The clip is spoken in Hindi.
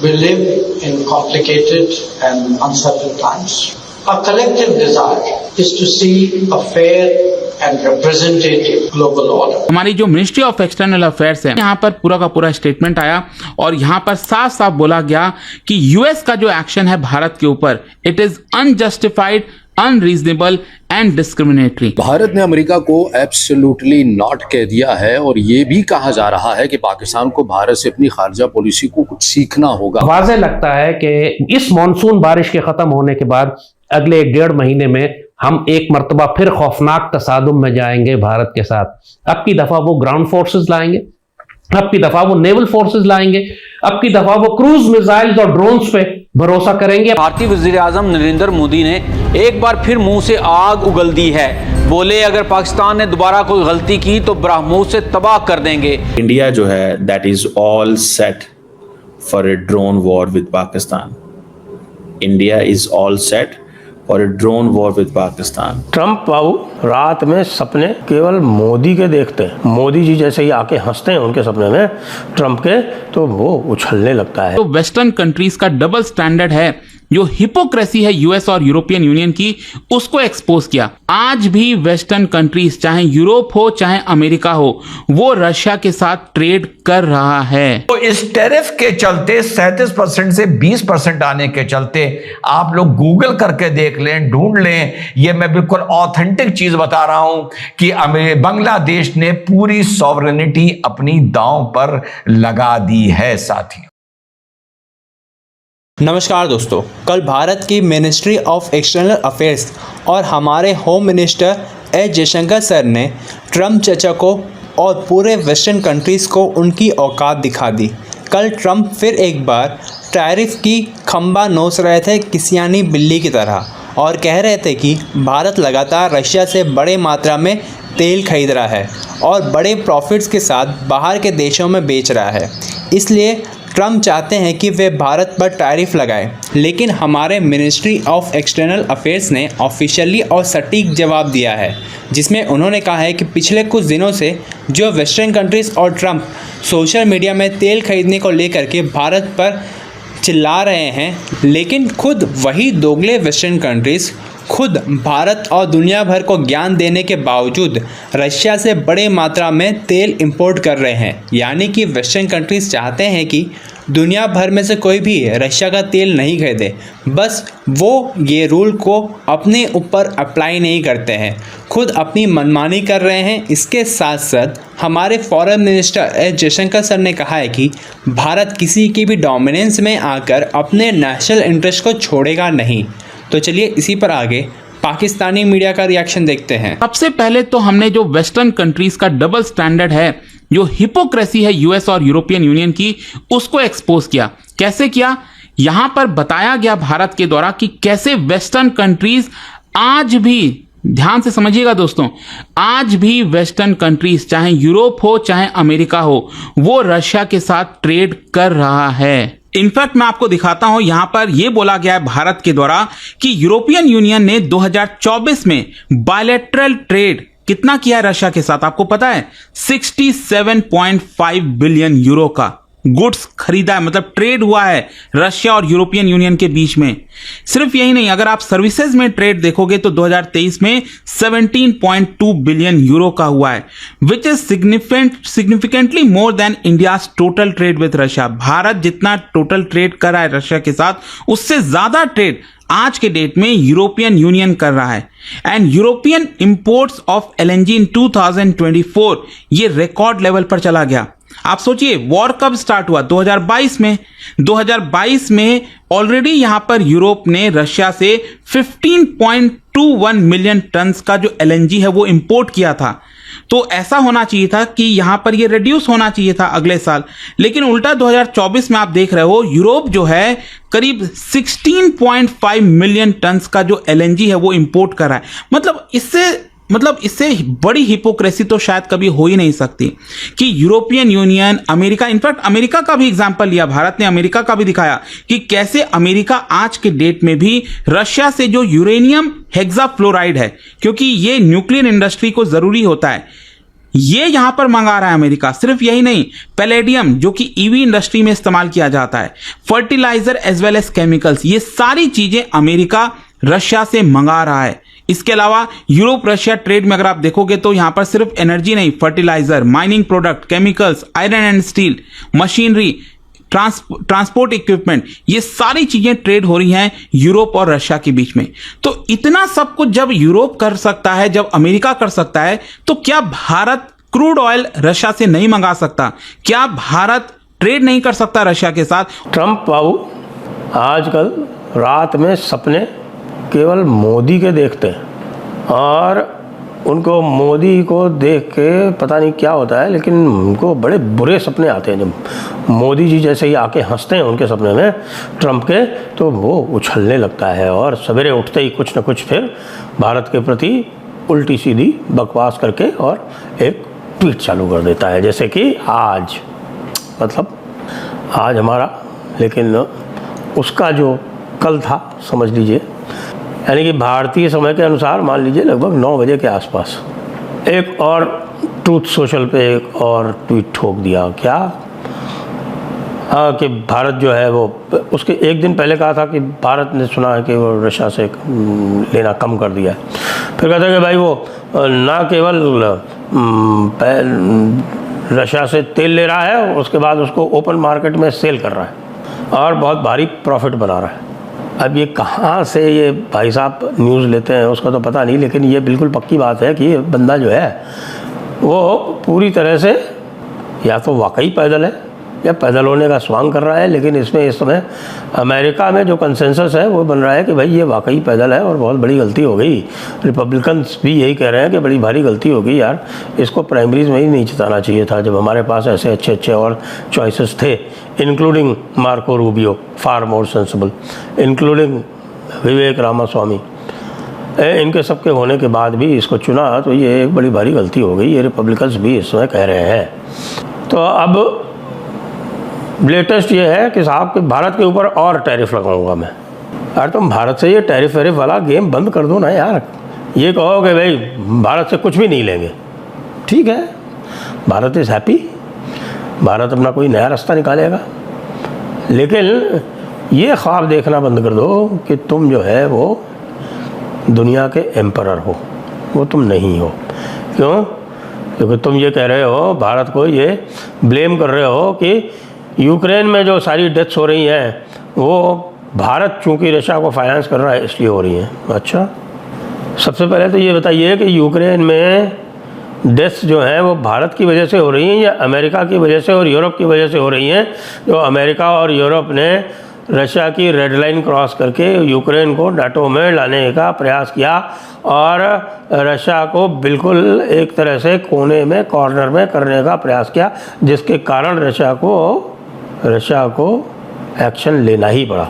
We live in complicated and uncertain times. Our collective desire is to see a fair and representative global order. हमारी जो मिनिस्ट्री ऑफ एक्सटर्नल अफेयर्स है, यहाँ पर पूरा का पूरा स्टेटमेंट आया और यहाँ पर साफ साफ बोला गया कि यूएस का जो एक्शन है भारत के ऊपर, it is unjustified, unreasonable and discriminatory. Bharat ने अमेरिका को एब्सोल्युटली नॉट कह दिया है और ये भी कहा जा रहा है कि पाकिस्तान को भारत से अपनी खारजा पॉलिसी को कुछ सीखना होगा। वाज़ेह लगता है कि इस मॉनसून बारिश के खत्म होने के बाद अगले 1.5 महीने में हम एक मर्तबा फिर खौफनाक तसादुम में जाएंगे भारत के साथ। अब की दफा वो ग्राउंड फोर्सेस लाएंगे, अब की दफा वो नेवल फोर्सेस लाएंगे, अब की दफा वो क्रूज मिसाइल्स और ड्रोन्स पे भरोसा करेंगे। भारतीय वज़ीर-ए-आज़म नरेंद्र मोदी ने एक बार फिर मुंह से आग उगल दी है। बोले अगर पाकिस्तान ने दोबारा कोई गलती की तो ब्रह्मोस से तबाह कर देंगे। इंडिया जो है that is all set for a drone war with Pakistan. India is all set for a drone war with Pakistan. Trump बाबू रात में सपने केवल मोदी के देखते हैं। मोदी जी जैसे ही आके हंसते हैं उनके सपने में ट्रंप के, तो वो उछलने लगता है। तो वेस्टर्न कंट्रीज का डबल स्टैंडर्ड है, जो हिपोक्रेसी है यूएस और यूरोपियन यूनियन की, उसको एक्सपोज किया। आज भी वेस्टर्न कंट्रीज, चाहे यूरोप हो चाहे अमेरिका हो, वो रशिया के साथ ट्रेड कर रहा है। तो इस टैरिफ के चलते 37% से 20% आने के चलते आप लोग गूगल करके देख लें, ढूंढ लें, ये मैं बिल्कुल ऑथेंटिक चीज बता रहा हूं कि बांग्लादेश ने पूरी सॉवरेनिटी अपनी दांव पर लगा दी है। साथी नमस्कार दोस्तों, कल भारत की मिनिस्ट्री ऑफ एक्सटर्नल अफेयर्स और हमारे home minister S Jaishankar sir ने ट्रंप चचा को और पूरे वेस्टर्न कंट्रीज़ को उनकी औकात दिखा दी। कल ट्रंप फिर एक बार टैरिफ की खंबा नोच रहे थे किसियानी बिल्ली की तरह और कह रहे थे कि भारत लगातार रशिया से बड़े मात्रा में तेल खरीद रहा है और बड़े प्रॉफिट्स के साथ बाहर के देशों में बेच रहा है, इसलिए ट्रंप चाहते हैं कि वे भारत पर टैरिफ लगाएं। लेकिन हमारे मिनिस्ट्री ऑफ एक्सटर्नल अफेयर्स ने ऑफिशियली और सटीक जवाब दिया है, जिसमें उन्होंने कहा है कि पिछले कुछ दिनों से जो वेस्टर्न कंट्रीज़ और ट्रंप सोशल मीडिया में तेल खरीदने को लेकर के भारत पर चिल्ला रहे हैं, लेकिन खुद वही दोगले वेस्टर्न कंट्रीज़ खुद भारत और दुनिया भर को ज्ञान देने के बावजूद रशिया से बड़े मात्रा में तेल इंपोर्ट कर रहे हैं। यानी कि वेस्टर्न कंट्रीज़ चाहते हैं कि दुनिया भर में से कोई भी रशिया का तेल नहीं खरीदे, बस वो ये रूल को अपने ऊपर अप्लाई नहीं करते हैं, खुद अपनी मनमानी कर रहे हैं। इसके साथ साथ हमारे foreign minister S Jaishankar sir ने कहा है कि भारत किसी की भी डोमिनेंस में आकर अपने नेशनल इंटरेस्ट को छोड़ेगा नहीं। तो चलिए इसी पर आगे पाकिस्तानी मीडिया का रिएक्शन देखते हैं। सबसे पहले तो हमने जो वेस्टर्न कंट्रीज का डबल स्टैंडर्ड है, जो हिपोक्रेसी है यूएस और यूरोपियन यूनियन की, उसको एक्सपोज किया। कैसे किया? यहां पर बताया गया भारत के द्वारा कि कैसे वेस्टर्न कंट्रीज आज भी, ध्यान से समझिएगा दोस्तों, आज भी वेस्टर्न कंट्रीज, चाहे यूरोप हो चाहे अमेरिका हो, वो रशिया के साथ ट्रेड कर रहा है। इनफैक्ट मैं आपको दिखाता हूं, यहां पर यह बोला गया है भारत के द्वारा कि यूरोपियन यूनियन ने 2024 में बायलैटरल ट्रेड कितना किया है रशिया के साथ, आपको पता है? 67.5 बिलियन यूरो का गुड्स खरीदा है, मतलब ट्रेड हुआ है रशिया और यूरोपियन यूनियन के बीच में। सिर्फ यही नहीं, अगर आप सर्विसेज में ट्रेड देखोगे तो 2023 में 17.2 बिलियन यूरो का हुआ है, which is significantly more than India's total trade with Russia. Bharat जितना टोटल ट्रेड कर रहा है रशिया के साथ, उससे ज्यादा ट्रेड आज के डेट में यूरोपियन यूनियन कर रहा है। And European imports of LNG in 2024 ये रिकॉर्ड लेवल पर चला गया। आप सोचिए वॉर कब स्टार्ट हुआ? 2022 में। 2022 में ऑलरेडी यहां पर यूरोप ने रशिया से 15.21 मिलियन टन का जो एलएनजी है वो इंपोर्ट किया था। तो ऐसा होना चाहिए था कि यहां पर ये रिड्यूस होना चाहिए था अगले साल, लेकिन उल्टा 2024 में आप देख रहे हो यूरोप जो है करीब 16.5 मिलियन टन का जो एलएनजी है वो इंपोर्ट कर रहा है। मतलब इससे बड़ी हिपोक्रेसी तो शायद कभी हो ही नहीं सकती कि European union, America, in fact America का भी एग्जांपल लिया, भारत ने अमेरिका का भी दिखाया कि कैसे अमेरिका आज के डेट में भी रशिया से जो यूरेनियम हेक्साफ्लोराइड है, क्योंकि ये न्यूक्लियर इंडस्ट्री को जरूरी होता है, ये यहां पर मंगा रहा है अमेरिका। सिर्फ यही नहीं, पैलेडियम जो कि ईवी इंडस्ट्री में इस्तेमाल किया जाता है, fertiliser as well as chemicals, ये सारी चीजें अमेरिका रशिया से मंगा रहा है। इसके अलावा यूरोप रशिया ट्रेड में अगर आप देखोगे तो यहां पर सिर्फ एनर्जी नहीं, fertiliser, mining product, chemicals, iron and steel, machinery, transport equipment, ये सारी चीजें ट्रेड हो रही हैं यूरोप और रशिया के बीच में। तो इतना सब कुछ जब यूरोप कर सकता है, जब अमेरिका कर सकता है, तो क्या भारत क्रूड ऑयल रशिया से नहीं मंगा सकता? क्या भारत ट्रेड नहीं कर सकता रशिया के साथ? ट्रंप बाबू आजकल रात में सपने केवल मोदी के देखते हैं और उनको मोदी को देख के पता नहीं क्या होता है, लेकिन उनको बड़े बुरे सपने आते हैं। जब मोदी जी जैसे ही आके हंसते हैं उनके सपने में ट्रंप के, तो वो उछलने लगता है और सवेरे उठते ही कुछ न कुछ फिर भारत के प्रति उल्टी सीधी बकवास करके और एक ट्वीट चालू कर देता है। जैसे कि आज, मतलब आज हमारा, लेकिन उसका जो कल था समझ लीजिए, यानी कि भारतीय समय के अनुसार मान लीजिए लगभग 9 बजे के आसपास एक और ट्रूथ सोशल पे एक और ट्वीट ठोक दिया। क्या? हाँ, कि भारत जो है वो, उसके एक दिन पहले कहा था कि भारत ने सुना है कि वो रशिया से लेना कम कर दिया है। फिर कहता है कि भाई वो ना केवल रशिया से तेल ले रहा है, उसके बाद उसको ओपन मार्केट में सेल कर रहा है और बहुत भारी प्रॉफिट बना रहा है। अब ये कहाँ से ये भाई साहब न्यूज़ लेते हैं उसका तो पता नहीं, लेकिन ये बिल्कुल पक्की बात है कि ये बंदा जो है वो पूरी तरह से या तो वाकई पैदल है या पैदल होने का स्वांग कर रहा है। लेकिन इसमें इस समय अमेरिका में जो कंसेंसस है वो बन रहा है कि भाई ये वाकई पैदल है और बहुत बड़ी गलती हो गई। रिपब्लिकन्स भी यही कह रहे हैं कि बड़ी भारी गलती हो गई यार, इसको प्राइमरीज में ही नहीं जिताना चाहिए था जब हमारे पास ऐसे अच्छे अच्छे और चॉइसेस थे, इंक्लूडिंग मार्को रूबियो, फार मोर सेंसिबल, इंक्लूडिंग विवेक रामास्वामी। इनके सबके होने के बाद भी इसको चुना, तो ये एक बड़ी भारी गलती हो गई, ये रिपब्लिकन्स भी इस समय कह रहे हैं। तो अब लेटेस्ट ये है कि साहब कि भारत के ऊपर और टैरिफ लगाऊंगा मैं। यार तुम भारत से ये टैरिफ वैरिफ वाला गेम बंद कर दो ना यार। ये कहो कि भाई भारत से कुछ भी नहीं लेंगे, ठीक है, भारत इज़ हैप्पी, भारत अपना कोई नया रास्ता निकालेगा, लेकिन ये ख्वाब देखना बंद कर दो कि तुम जो है वो दुनिया के एम्परर हो, वो तुम नहीं हो। क्यों? क्योंकि तुम ये कह रहे हो, भारत को ये ब्लेम कर रहे हो कि यूक्रेन में जो सारी डेथ्स हो रही हैं वो भारत चूँकि रशिया को फाइनेंस कर रहा है इसलिए हो रही हैं। अच्छा, सबसे पहले तो ये बताइए कि यूक्रेन में डेथ्स जो हैं वो भारत की वजह से हो रही हैं या अमेरिका की वजह से और यूरोप की वजह से हो रही हैं? जो अमेरिका और यूरोप ने रशिया की रेड लाइन क्रॉस करके यूक्रेन को नाटो में लाने का प्रयास किया और रशिया को बिल्कुल एक तरह से कोने में, कॉर्नर में करने का प्रयास किया, जिसके कारण रशिया को एक्शन लेना ही पड़ा।